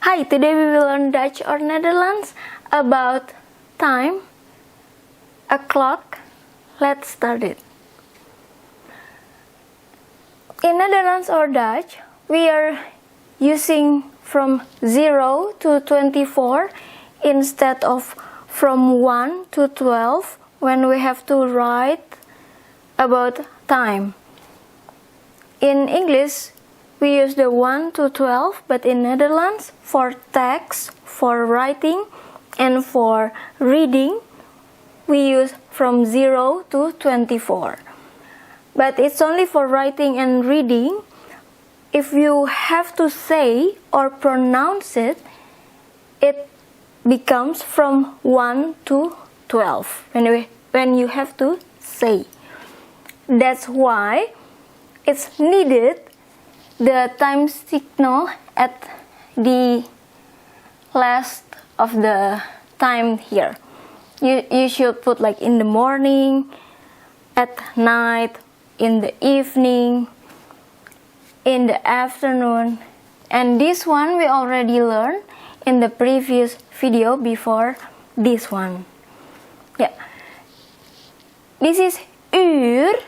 Hi, today we will learn Dutch or Netherlands about time, a clock. Let's start it. In Netherlands or Dutch, we are using from 0 to 24 instead of from 1 to 12 when we have to write about time. In English, we use the 1 to 12, but in Netherlands, for text, for writing, and for reading, we use from 0 to 24. But it's only for writing and reading. If you have to say or pronounce it, it becomes from 1 to 12 when you have to say. That's why it's needed the time signal at the last of the time here. You should put like in the morning, at night, in the evening, in the afternoon. And this one we already learned in the previous video before this one. Yeah. This is uur.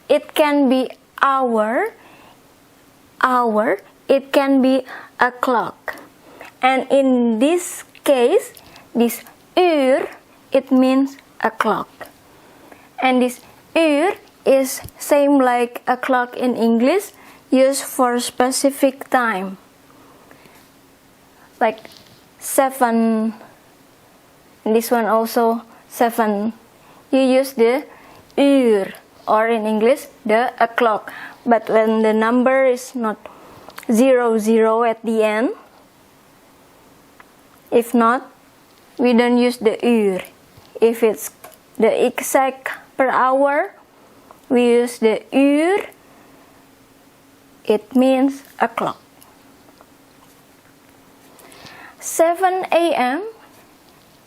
It can be hour, it can be a clock. And in this case, this uur, it means a clock. And this uur is same like a clock in English, used for specific time. Like 7, and this one also 7. You use the uur, or in English, the a clock. But when the number is not 00 at the end, if not, we don't use the uur. If it's the exact per hour, we use the uur. It means a clock. 7 a.m.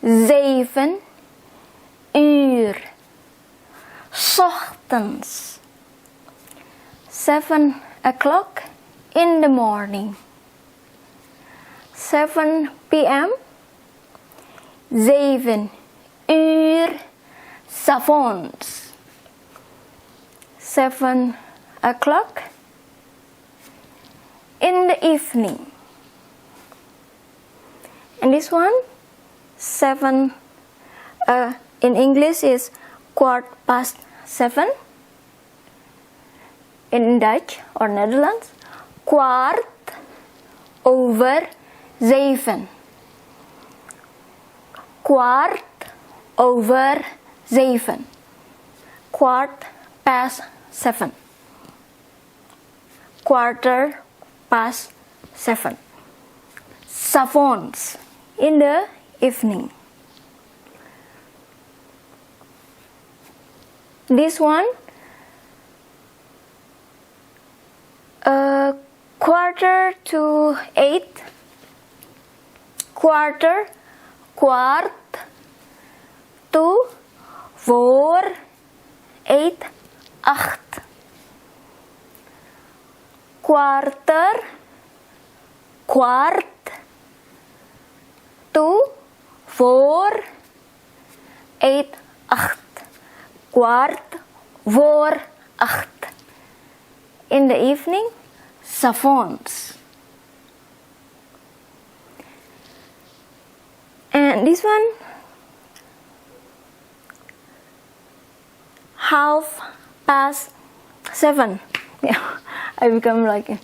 7 uur. 's Ochtends. 7 o'clock in the morning. 7 p.m. 7 uur 's avonds. 7 o'clock in the evening. And this one, 7, in English is 7:15. In Dutch or Netherlands, 7:15. 7:15. 7:15. 7:15. 'S'avonds, in the evening. This one, 7:45. Kwart to 4, 8, 8. Kwart to 4, 8, 8. Kwart voor 8. In the evening, 's'avonds. And this one, 7:30. Yeah, I become like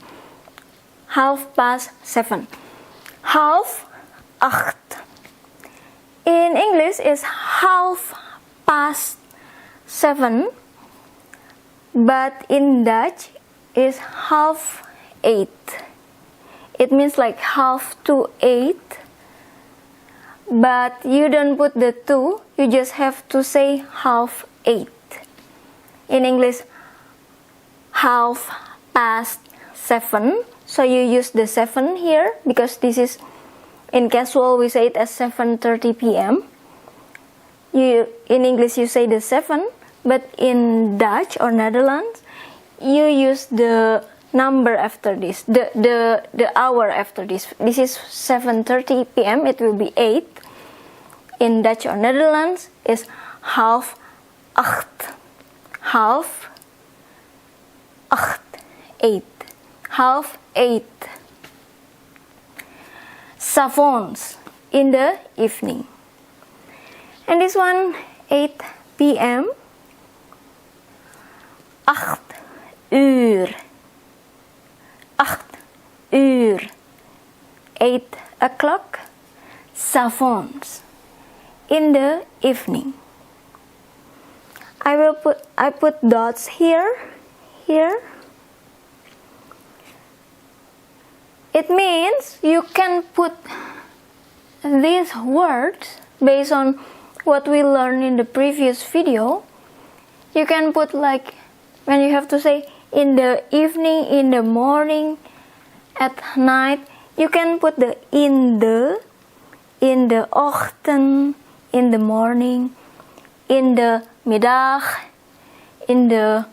7:30. 7:30. In English, it's 7:30. But in Dutch, it's 7:30. It means like 7:30. But you don't put the 2, you just have to say 7:30. In English, 7:30. So you use the 7 here, because this is, in casual we say it as 7:30 p.m. In English you say the 7, but in Dutch or Netherlands, you use the number after this, the hour after this. This is 7:30 p.m. It will be 8. In Dutch or Netherlands is 7:30. 7:30. 8. 7:30. S'avonds, in the evening. And this one, 8 p.m. 8 uur. 8 uur. 8 o'clock. S'avonds, in the evening. I put dots here. It means you can put these words based on what we learned in the previous video. You can put like when you have to say in the evening, in the morning, at night, you can put the in the ochtend, in the morning, in the middag, in the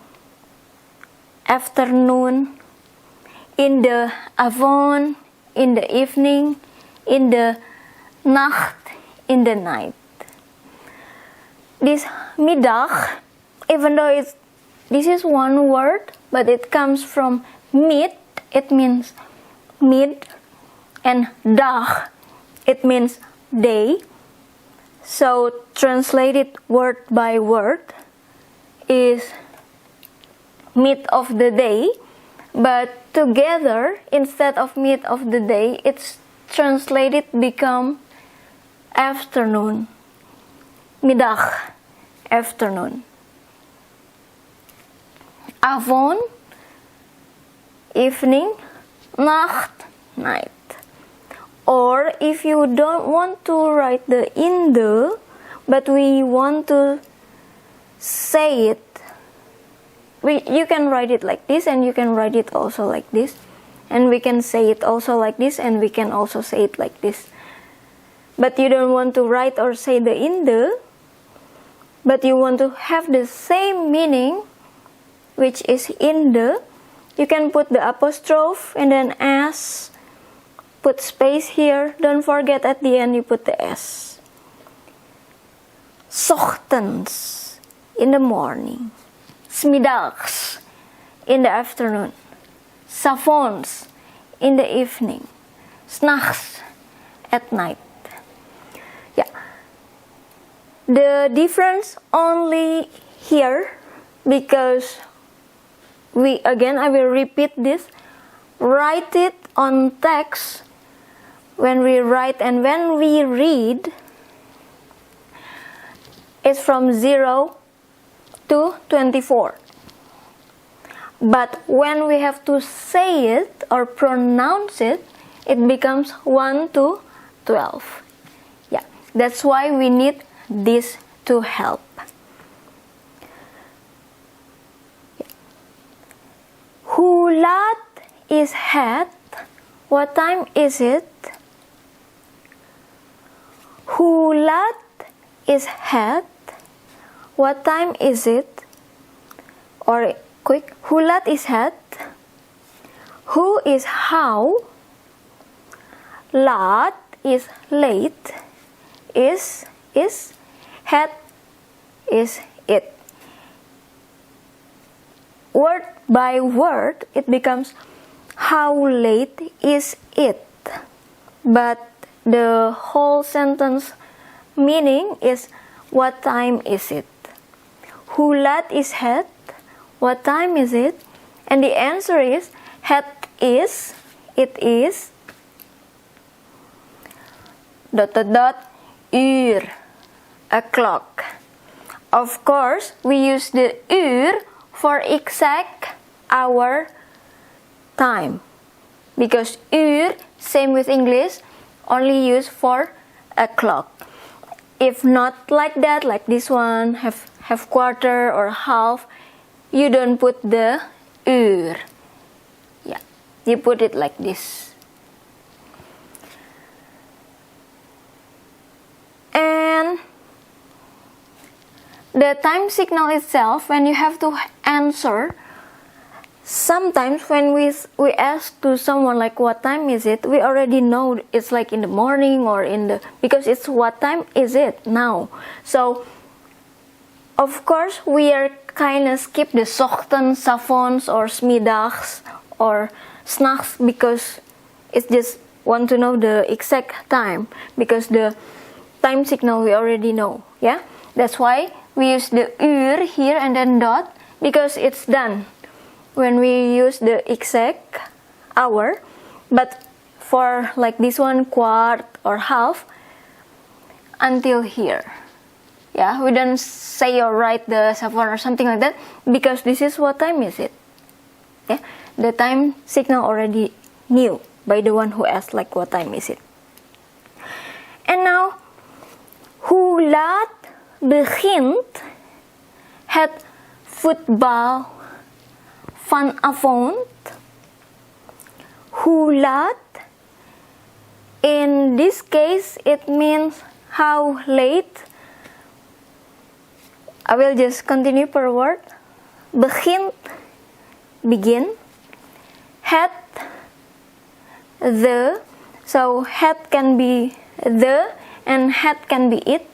afternoon, in the avond, in the evening, in the nacht, in the night. This middag, even though this is one word, but it comes from mid, it means mid, and dag, it means day. So translated word by word is mid of the day, but together, instead of mid of the day, it's translated become afternoon. Middag, afternoon. Avond, evening. Nacht, night. Or if you don't want to write the in the, but we want to say it, you can write it like this, and you can write it also like this, and we can say it also like this, and we can also say it like this. But you don't want to write or say the in the, but you want to have the same meaning, which is in the, you can put the apostrophe and then s, put space here, don't forget at the end you put the s. 'Ochtends, in the morning. 'Smiddags, in the afternoon. 'S'avonds, in the evening. 'S'nachts, at night. Yeah. The difference only here, because I will repeat this. Write it on text when we write and when we read. It's from 0 to 24. But when we have to say it or pronounce it, it becomes 1 to 12. Yeah, that's why we need this to help. Yeah. Hoe laat is het? What time is it? Hoe laat is het? What time is it? Or quick, hoe laat is het? Who is how? Laat is late. Is het is it. Word by word, it becomes how late is it? But the whole sentence meaning is what time is it? Hoe laat is het? What time is it? And the answer is het is, it is ... uur, o'clock. Of course, we use the uur for exact hour time, because uur, same with English, only used for o'clock. If not like that, like this one, half quarter or half, you don't put the uur. Yeah, you put it like this. And the time signal itself, when you have to answer sometimes when we ask to someone like what time is it, we already know it's like in the morning or because it's what time is it now. So of course we are kind of skip the ochtends, 's avonds or 's middags or 's nachts because it's just want to know the exact time because the time signal we already know. Yeah, that's why we use the uur here and then dot because it's done when we use the exact hour. But for like this one, quart or half, until here. Yeah, we don't say or write the 7 or something like that because this is what time is it. Yeah, the time signal already knew by the one who asked like what time is it. And now, hoe laat begint het voetbal vanavond? Hoe laat? In this case, it means how late. I will just continue per word. Begint, begin. Het, the. So het can be the and het can be it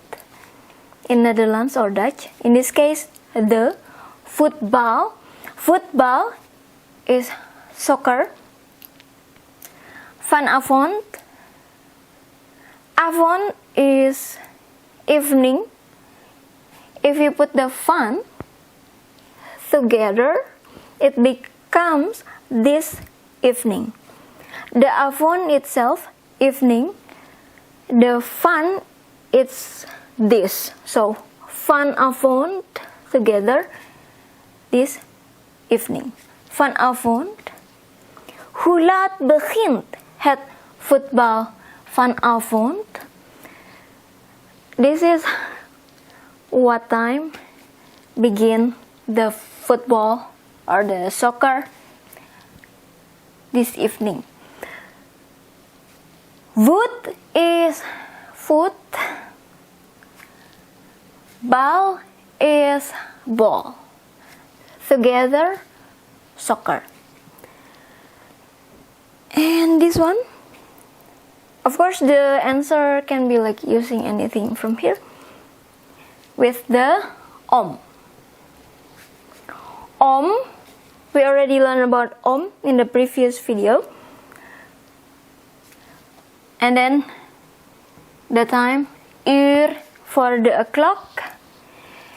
in Netherlands or Dutch. In this case, the. Voetbal. Voetbal is soccer. Vanavond. Avond is evening. If you put the van together, it becomes this evening. The avond itself, evening. The van, it's this. So, vanavond together, this evening. Vanavond. Hoe laat begint het voetbal vanavond? This is what time begin the football or the soccer this evening. Voet is foot. Bal is ball. Together, soccer. And this one, of course, the answer can be like using anything from here with the om. Om, we already learned about om in the previous video. And then the time, uur for the o'clock.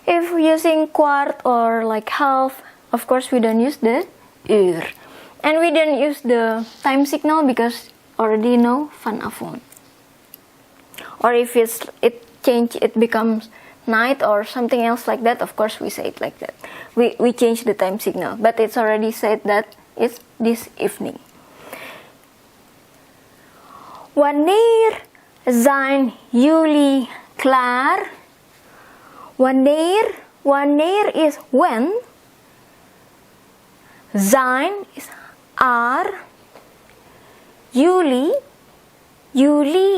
If using quart or like half, of course we don't use the uur. And we don't use the time signal because already know vanavond. Or if it becomes night or something else like that, of course we say it like that. We change the time signal, but it's already said that it's this evening. Wanneer zijn jullie klaar? Wanneer is when. Zijn is are. Jullie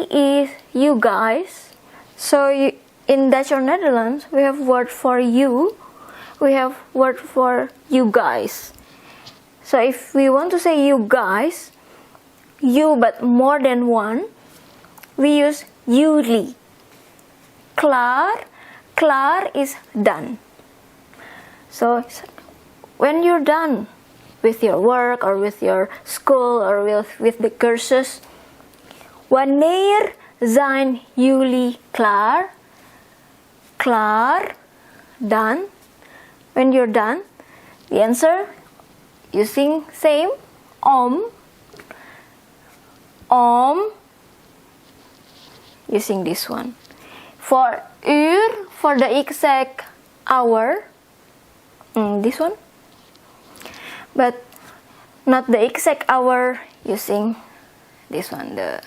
is you guys. So in Dutch or Netherlands, we have word for you. We have word for you guys. So if we want to say you guys, you but more than one, we use jullie. Klaar is done. So when you're done with your work or with your school or with the cursus, wanneer zijn jullie klaar? Klaar, done. When you're done, the answer using same om, using this one. For uur, for the exact hour, this one. But not the exact hour, using this one, the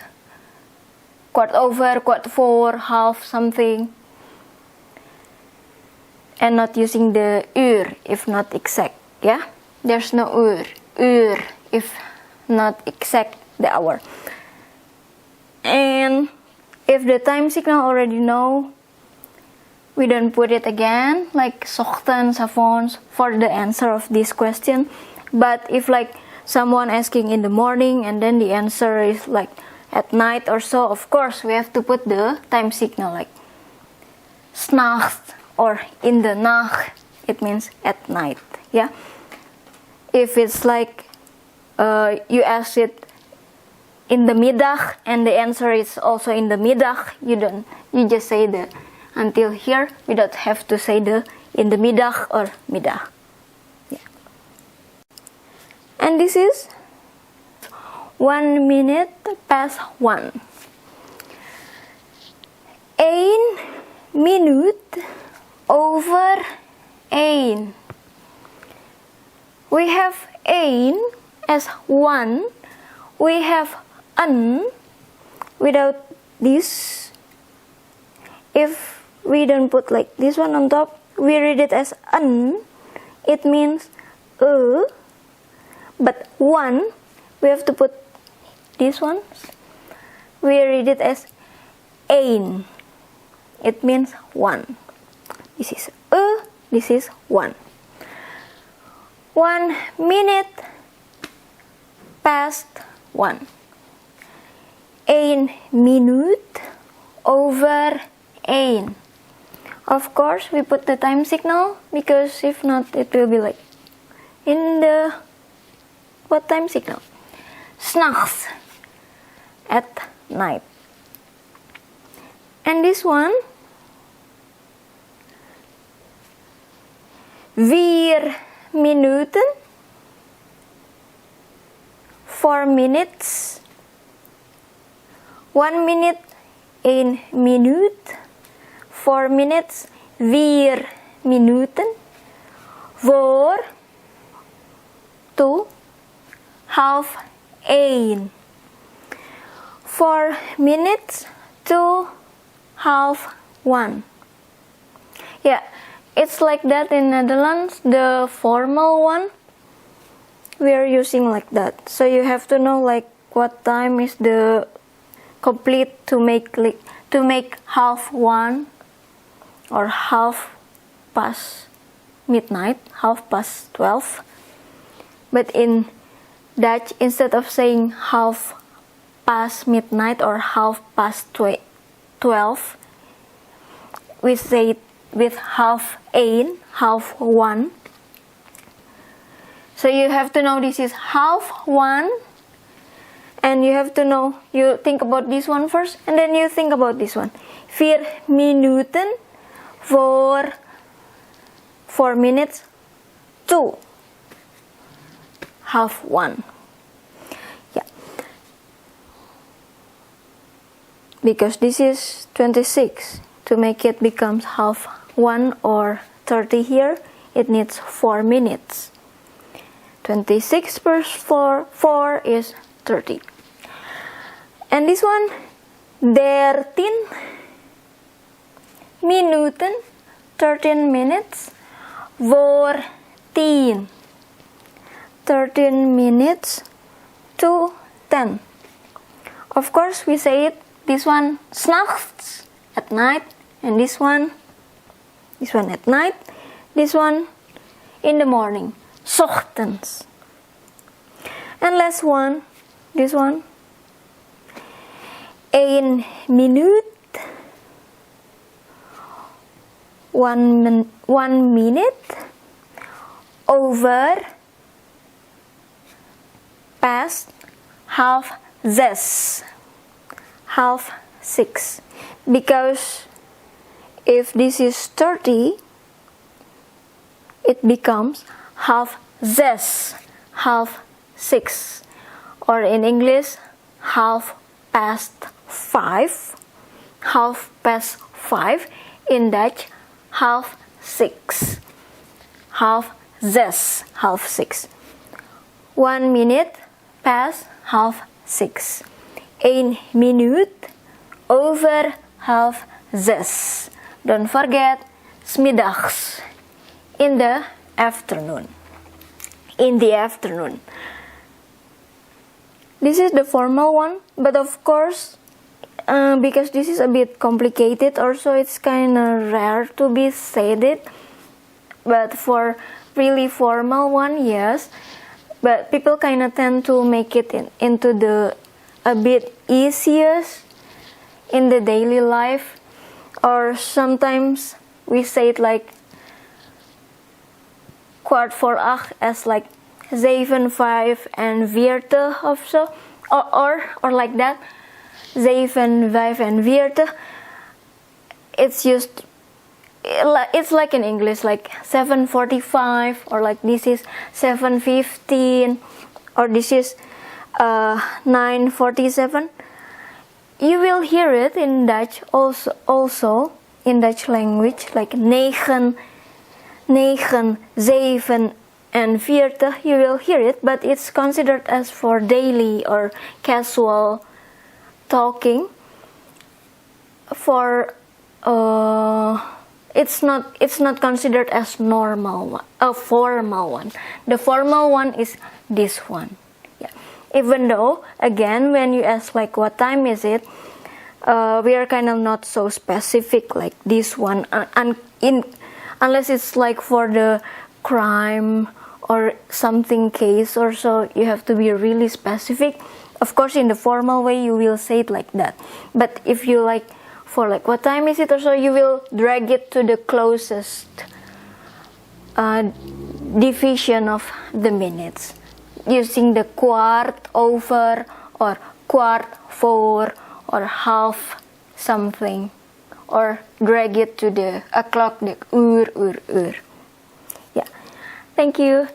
quart over, quart for, half something. And not using the uur if not exact, yeah? There's no uur if not exact the hour. And if the time signal already know, we don't put it again, like 's ochtends, 's avonds, for the answer of this question. But if like someone asking in the morning and then the answer is like at night or so, of course we have to put the time signal like s'nachts or in the nacht. It means at night. Yeah. If it's like you ask it in the middag and the answer is also in the middag, you just say the until here. We don't have to say the in the middag or middag. Yeah. And this is 1 minute past 1. 1 minuut over 1. We have 1 as 1. We have an without this. If we don't put like this one on top, we read it as an. It means but 1, we have to put this one. We read it as ein. It means 1. This is this is 1. 1 minute past 1. 1 minuut over 1. Of course, we put the time signal because if not, it will be like in the what time signal? S'nachts, at night. And this one, 4 minuten, 4 minutes. 1 minute, 1 minuut. 4 minutes, 4 minuten. Voor, 2, half 1. 4 minutes to half 1. Yeah, it's like that in Netherlands. The formal one, we are using like that. So you have to know like what time is the complete to make half 1 or half past midnight, half past 12. But in Dutch, instead of saying half past midnight or half past 12, we say it with half 1, half 1. So you have to know this is half 1, and you have to know, you think about this one first, and then you think about this one. 4 minuten voor 4 minutes to half 1. Yeah. Because this is 26. To make it becomes half 1 or 30 here, it needs 4 minutes. 26 plus 4 is 30. And this one, 13 minuten, 13 minutes, voor 10. 13 minutes to 10. Of course, we say it, this one, s'nachts, at night, and this one at night, this one in the morning, ochtends. And last one, this one, 1 minuut, 1 minute, over, past, half 6, half 6. Because if this is 30, it becomes half 6, half 6. Or in English, half past 5, half past 5. In Dutch, half 6, half 6, half 6. 1 minute past half 6. 1 minuut over half 6. Don't forget, 's middags, in the afternoon. In the afternoon. This is the formal one, but of course, because this is a bit complicated, also it's kind of rare to be said it. But for really formal one, yes, but people kind of tend to make it into the a bit easiest in the daily life, or sometimes we say it like kwart voor acht as like 7:45 of so, or like that, 7:45. It's like in English like 7:45, or like this is 7:15, or this is 9:47. You will hear it in Dutch also in Dutch language like 9, 7 and 40. You will hear it, but it's considered as for daily or casual talking. For it's not considered as normal one, a formal one. The formal one is this one. Yeah. Even though, again, when you ask like what time is it, we are kind of not so specific like this one, unless it's like for the crime or something case or so, you have to be really specific. Of course, in the formal way, you will say it like that. But if you like, for like what time is it or so, you will drag it to the closest division of the minutes, using the kwart over or kwart voor or half something, or drag it to the o'clock, the uur. Yeah, thank you.